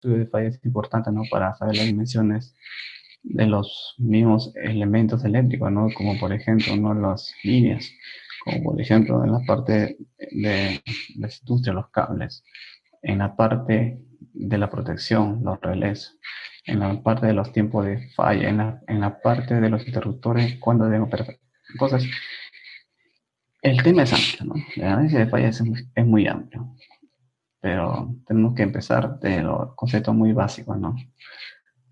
estudio de falla es importante, ¿no? Para saber las dimensiones de los mismos elementos eléctricos, ¿no? Como por ejemplo, ¿no? Las líneas, como por ejemplo en la parte de la industria, los cables, en la parte de la protección, los relés, en la parte de los tiempos de falla, en la parte de los interruptores, cuando deben operar. Entonces, el tema es amplio, ¿no? El análisis de fallas es muy amplio, pero tenemos que empezar de los conceptos muy básicos, ¿no?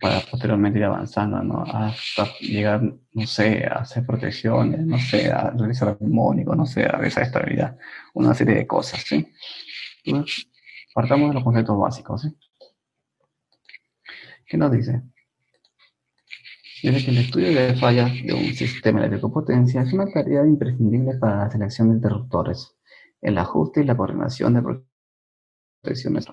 Para posteriormente ir avanzando, ¿no? Hasta llegar, no sé, a hacer protecciones, no sé, a realizar armónico, no sé, a realizar estabilidad, una serie de cosas, ¿sí? Entonces, partamos de los conceptos básicos, ¿sí? ¿Qué nos dice? Dice que el estudio de fallas de un sistema eléctrico potencia es una tarea imprescindible para la selección de interruptores, el ajuste y la coordinación de protecciones.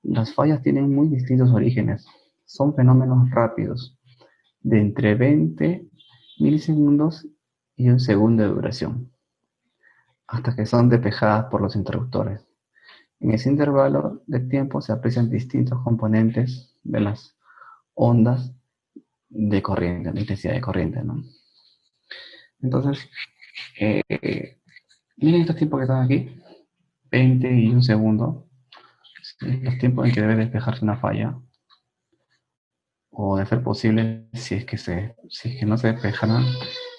Las fallas tienen muy distintos orígenes, son fenómenos rápidos, de entre 20 milisegundos y un segundo de duración, hasta que son despejadas por los interruptores. En ese intervalo de tiempo se aprecian distintos componentes de las ondas de corriente, de intensidad de corriente, ¿no? Entonces, miren estos tiempos que están aquí, 20 y un segundo, ¿sí? Los tiempos en que debe despejarse una falla, o de ser posible, si es que no se despejan,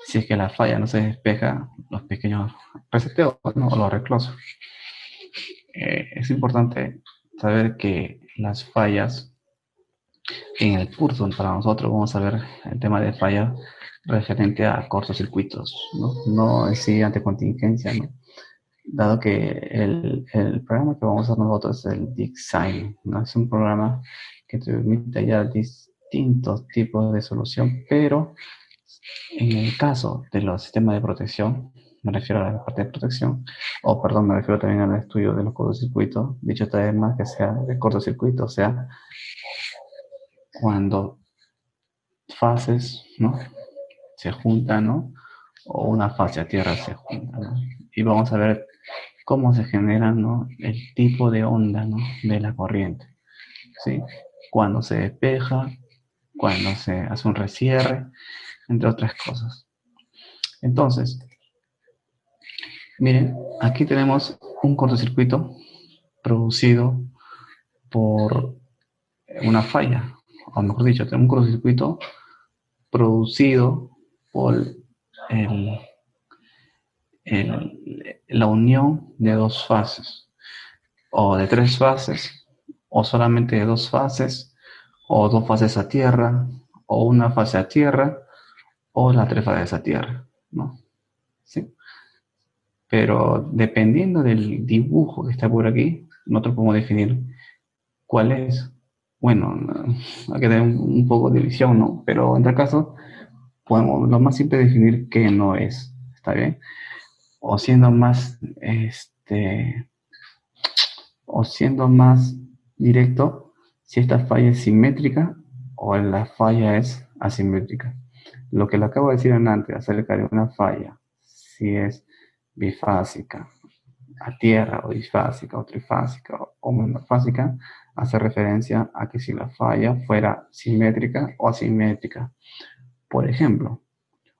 si es que la falla no se despeja, los pequeños reseteos, ¿no? O los reclosos. Es importante saber que las fallas en el curso para nosotros vamos a ver el tema de fallas referente a cortocircuitos, ¿no? No es sí ante contingencia, ¿no? Dado que el programa que vamos a hacer nosotros es el Design, ¿no? Es un programa que te permite ya distintos tipos de solución, pero en el caso de los sistemas de protección, me refiero a la parte de protección, o perdón, me refiero también al estudio de los cortocircuitos, dicho vez más que sea de cortocircuito, o sea, cuando fases, ¿no? Se juntan, ¿no? O una fase a tierra se junta, ¿no? Y vamos a ver cómo se genera, ¿no? El tipo de onda, ¿no? De la corriente, ¿sí? Cuando se despeja, cuando se hace un rescierre, entre otras cosas. Entonces, miren, aquí tenemos un cortocircuito producido por una falla, o mejor dicho, tenemos un cortocircuito producido por el, la unión de dos fases, o de tres fases, o solamente de dos fases, o dos fases a tierra, o una fase a tierra, o las tres fases a tierra, ¿no? ¿Sí? Pero dependiendo del dibujo que está por aquí, nosotros podemos definir cuál es. Bueno, hay que tener un poco de visión, ¿no? Pero en tal caso, podemos lo más simple definir qué no es, ¿está bien? O siendo más, o siendo más directo, si esta falla es simétrica o la falla es asimétrica. Lo que le acabo de decir antes acerca de una falla, si es bifásica, a tierra, o disfásica, o trifásica, o monofásica, hace referencia a que si la falla fuera simétrica o asimétrica. Por ejemplo,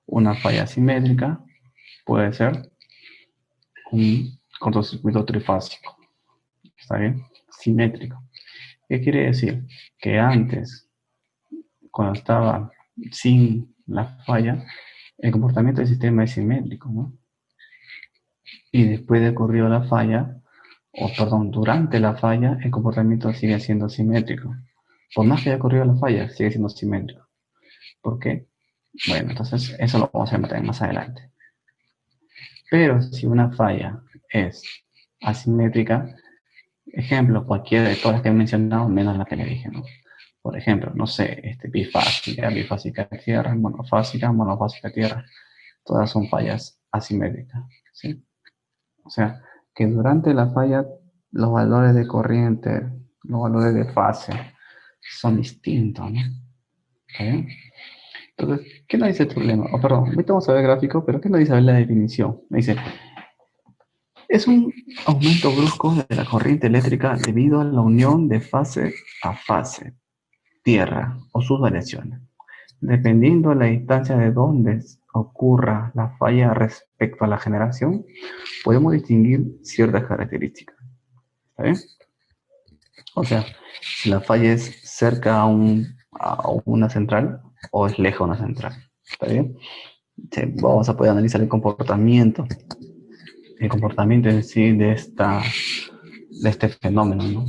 una falla simétrica puede ser un cortocircuito trifásico. ¿Está bien? Simétrico. ¿Qué quiere decir? Que antes, cuando estaba sin la falla, el comportamiento del sistema es simétrico, ¿no? Y después de ocurrió la falla, o perdón, durante la falla, el comportamiento sigue siendo simétrico. Por más que haya ocurrido la falla, sigue siendo simétrico. ¿Por qué? Bueno, entonces eso lo vamos a ver más adelante. Pero si una falla es asimétrica, ejemplo, cualquiera de todas las que he mencionado, menos la que le dije, ¿no? Por ejemplo, no sé, bifásica, bifásica tierra, monofásica tierra, todas son fallas asimétricas, ¿sí? O sea, que durante la falla los valores de corriente, los valores de fase son distintos, ¿no? ¿Está bien? Entonces, ¿qué nos dice el problema? Oh, perdón, ahorita vamos a ver el gráfico, pero ¿qué nos dice la definición? Me dice, Es un aumento brusco de la corriente eléctrica debido a la unión de fase a fase, tierra o sus variaciones. Dependiendo de la distancia de donde ocurra la falla respecto a la generación, podemos distinguir ciertas características. ¿Está bien? O sea, si la falla es cerca a una central o es lejos de una central. ¿Está bien? Sí, vamos a poder analizar el comportamiento en sí de este fenómeno, ¿no?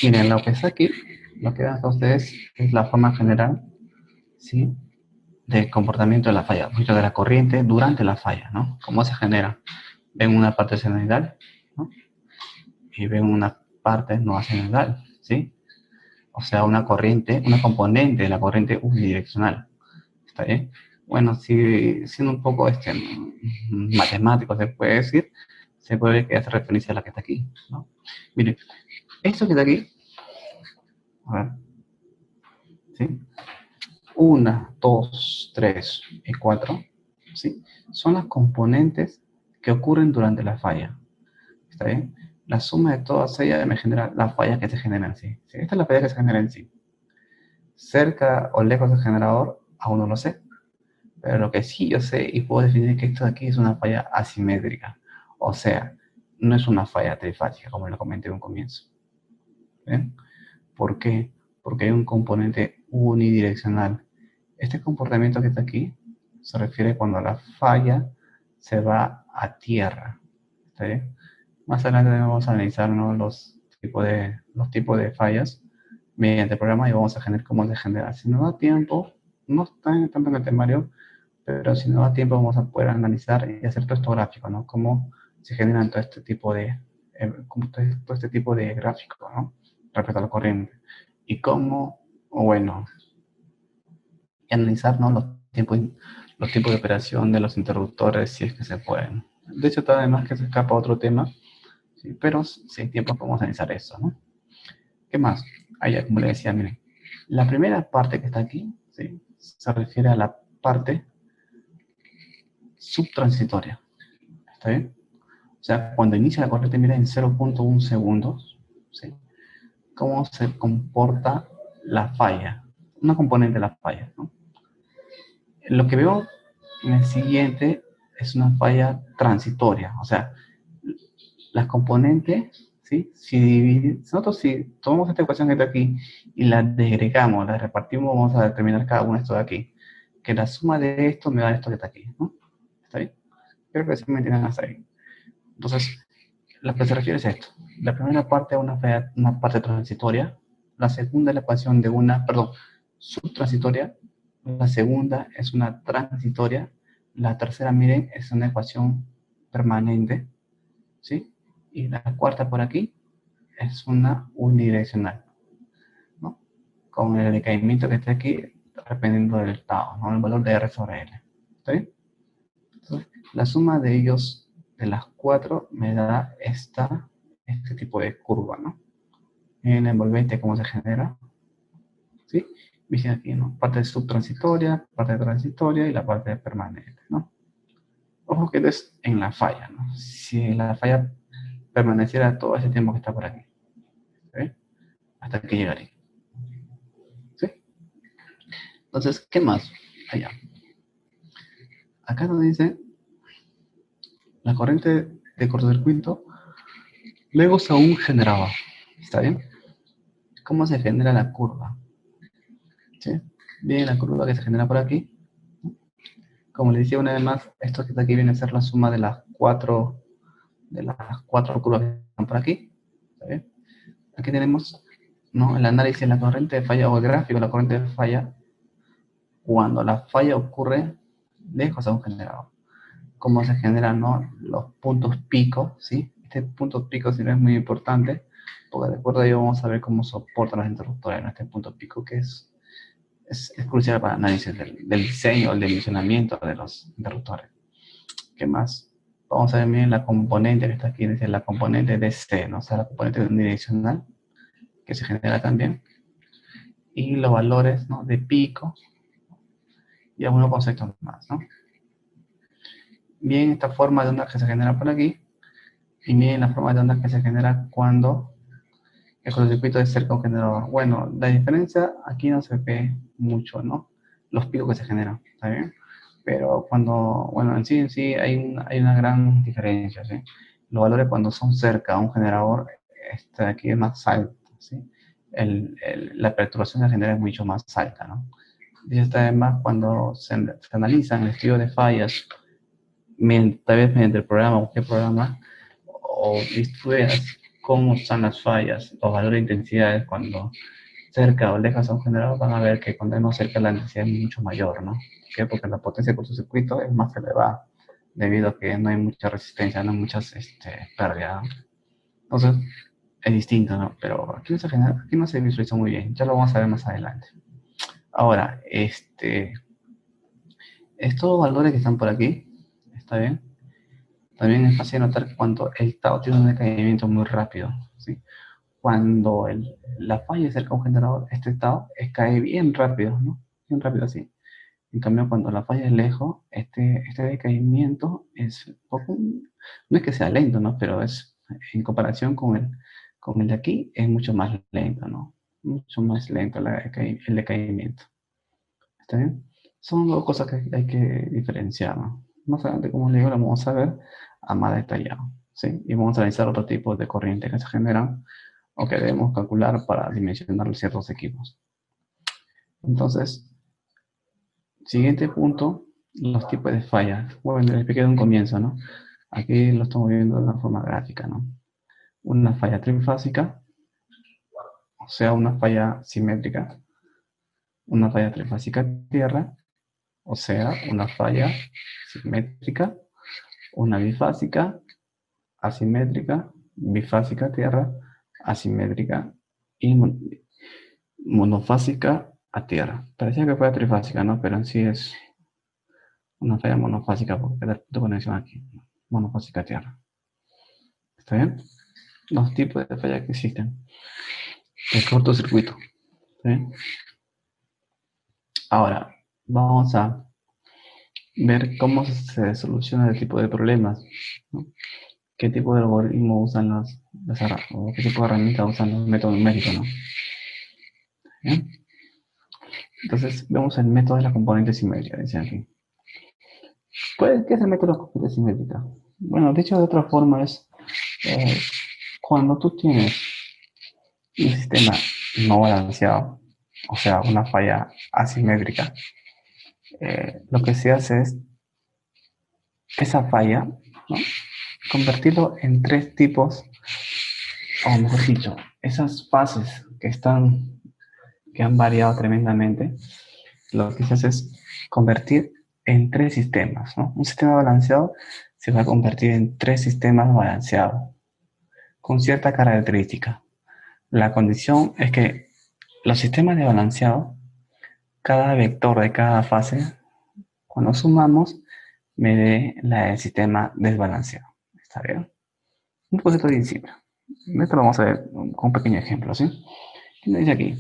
Miren, lo que está aquí, lo que dan a ustedes es la forma general, ¿sí? De comportamiento de la falla, de la corriente durante la falla, ¿no? ¿Cómo se genera? Ven una parte senoidal, ¿no? Y ven una parte no senoidal, ¿sí? O sea, una corriente, una componente de la corriente unidireccional, ¿está bien? Bueno, si siendo un poco matemático se puede decir, se puede ver que hace referencia a la que está aquí, ¿no? Miren, esto que está aquí, a ver, ¿sí? 1, 2, 3 y 4, ¿sí? Son las componentes que ocurren durante la falla. ¿Está bien? La suma de todas ellas me genera la falla que se genera en sí. ¿Sí? Esta es la falla que se genera en sí. Cerca o lejos del generador, aún no lo sé. Pero lo que sí yo sé y puedo definir que esto de aquí es una falla asimétrica. O sea, no es una falla trifásica, como lo comenté en un comienzo. ¿Bien? ¿Por qué? Porque hay un componente unidireccional. Este comportamiento que está aquí se refiere cuando la falla se va a tierra. ¿Está bien? Más adelante vamos a analizar, ¿no? los tipos de fallas mediante el programa y vamos a generar cómo se genera. Si no da tiempo, no está tanto en el temario, pero si no da tiempo vamos a poder analizar y hacer todo esto gráfico, ¿no? Cómo se generan todo este tipo de gráficos, ¿no? Respecto a la corriente. Y cómo, bueno, y analizar, ¿no? Los tiempos de operación de los interruptores, si es que se pueden. De hecho, además que se escapa otro tema, ¿sí? Pero si hay tiempo podemos analizar eso, ¿no? ¿Qué más? Ahí, como le decía, miren, la primera parte que está aquí, ¿sí? Se refiere a la parte subtransitoria, ¿está bien? O sea, cuando inicia la corriente, miren, en 0.1 segundos, ¿sí? Cómo se comporta la falla, una componente de la falla, ¿no? Lo que veo en el siguiente es una falla transitoria, o sea, las componentes, ¿sí? Nosotros si tomamos esta ecuación que está aquí y la desagregamos, la repartimos, vamos a determinar cada uno de estos de aquí, que la suma de esto me da esto que está aquí, ¿no? ¿Está bien? Creo que se me entienden hasta ahí. Entonces, lo que se refiere es esto. La primera parte es una parte transitoria, la segunda es la ecuación de perdón, subtransitoria, la segunda es una transitoria, la tercera, miren, es una ecuación permanente, ¿sí? Y la cuarta por aquí es una unidireccional, ¿no? Con el decaimiento que está aquí dependiendo del estado, ¿no? El valor de R sobre L. ¿Está bien? Entonces, la suma de ellos, de las cuatro, me da este tipo de curva, ¿no? En el envolvente, cómo se genera, ¿sí? Dicen aquí, ¿no? Parte subtransitoria, parte transitoria y la parte permanente, ¿no? Ojo que es en la falla, ¿no? Si la falla permaneciera todo ese tiempo que está por aquí, ¿sí? Hasta que llegaría, ¿sí? Entonces, ¿qué más? Allá. Acá nos dice la corriente de cortocircuito luego a un generador, ¿está bien? ¿Cómo se genera la curva? ¿Sí? Bien, la curva que se genera por aquí. Como les decía una vez más, esto que está aquí viene a ser la suma de las cuatro curvas que están por aquí. ¿Está bien? Aquí tenemos, ¿no? El análisis de la corriente de falla o el gráfico de la corriente de falla cuando la falla ocurre lejos a un generador. Cómo se generan, ¿no? Los puntos pico, ¿sí? Este punto pico sí es muy importante, porque de acuerdo a ello vamos a ver cómo soportan los interruptores en este punto pico, que es crucial para el análisis del diseño, el dimensionamiento de los interruptores. ¿Qué más? Vamos a ver bien la componente que está aquí, dice la componente DC, ¿no? O sea, la componente unidireccional que se genera también, y los valores, ¿no? De pico y algunos conceptos más, ¿no? Bien, esta forma de onda que se genera por aquí, Y miren la forma de onda que se genera cuando el cortocircuito es cerca a un generador. Bueno, la diferencia aquí no se ve mucho, ¿no? Los picos que se generan, ¿está bien? Pero cuando, bueno, en sí hay una gran diferencia, ¿sí? Los valores cuando son cerca a un generador, este de aquí es más alto, ¿sí? La perturbación del generador es mucho más alta, ¿no? Y esta además cuando se analizan el estudio de fallas, tal vez mediante el programa o qué programa, o estudias cómo están las fallas, los valores de intensidades cuando cerca o lejos a un generador, van a ver que cuando es más cerca la intensidad es mucho mayor, ¿no? ¿Por qué? Porque la potencia de cortocircuito es más elevada, debido a que no hay mucha resistencia, no hay muchas pérdidas, ¿no? Entonces, es distinto, ¿no? Pero aquí no se genera, aquí no se visualiza muy bien, ya lo vamos a ver más adelante. Ahora, estos valores que están por aquí, ¿está bien? También es fácil notar cuando el Tau tiene un decaimiento muy rápido, ¿sí? Cuando la falla es cerca de un generador, este Tau cae bien rápido, ¿no? Bien rápido así. En cambio, cuando la falla es lejos, este decaimiento es poco, no es que sea lento, ¿no? Pero es, en comparación con el de aquí, es mucho más lento, ¿no? Mucho más lento el decaimiento. ¿Está bien? Son dos cosas que hay que diferenciar, ¿no? Más adelante, como les digo, lo vamos a ver a más detallado, ¿sí? Y vamos a analizar otro tipo de corrientes que se generan o que debemos calcular para dimensionar ciertos equipos. Entonces, siguiente punto, los tipos de fallas. Bueno, les expliqué de un comienzo, ¿no? Aquí lo estamos viendo de una forma gráfica, ¿no? Una falla trifásica, o sea, una falla simétrica, una falla trifásica tierra, o sea, una falla simétrica, una bifásica, asimétrica, bifásica tierra, asimétrica y monofásica a tierra. Parecía que fuera trifásica, ¿no? Pero en sí es una falla monofásica porque queda el punto de conexión aquí. Monofásica a tierra. ¿Está bien? Los tipos de falla que existen. El cortocircuito. ¿Sí? Ahora, vamos a ver cómo se soluciona este tipo de problemas, ¿no? ¿Qué tipo de algoritmo usan o qué tipo de herramientas usan los métodos numéricos, ¿no? ¿Bien? Entonces, vemos el método de la componente simétrica, dice aquí. ¿Qué es el método de la componente simétrica? Bueno, dicho de otra forma es eh, cuando tú tienes un sistema no balanceado, o sea, una falla asimétrica, lo que se hace es esa falla, ¿no? Convertirlo en tres tipos, o mejor dicho, esas fases que han variado tremendamente, lo que se hace es convertir en tres sistemas, ¿no? Un sistema balanceado se va a convertir en tres sistemas balanceados, con cierta característica. La condición es que los sistemas de balanceado, cada vector de cada fase, cuando sumamos, me dé el sistema desbalanceado. ¿Está bien? Un concepto bien simple. Esto lo vamos a ver con un pequeño ejemplo, ¿sí? ¿Qué me dice aquí?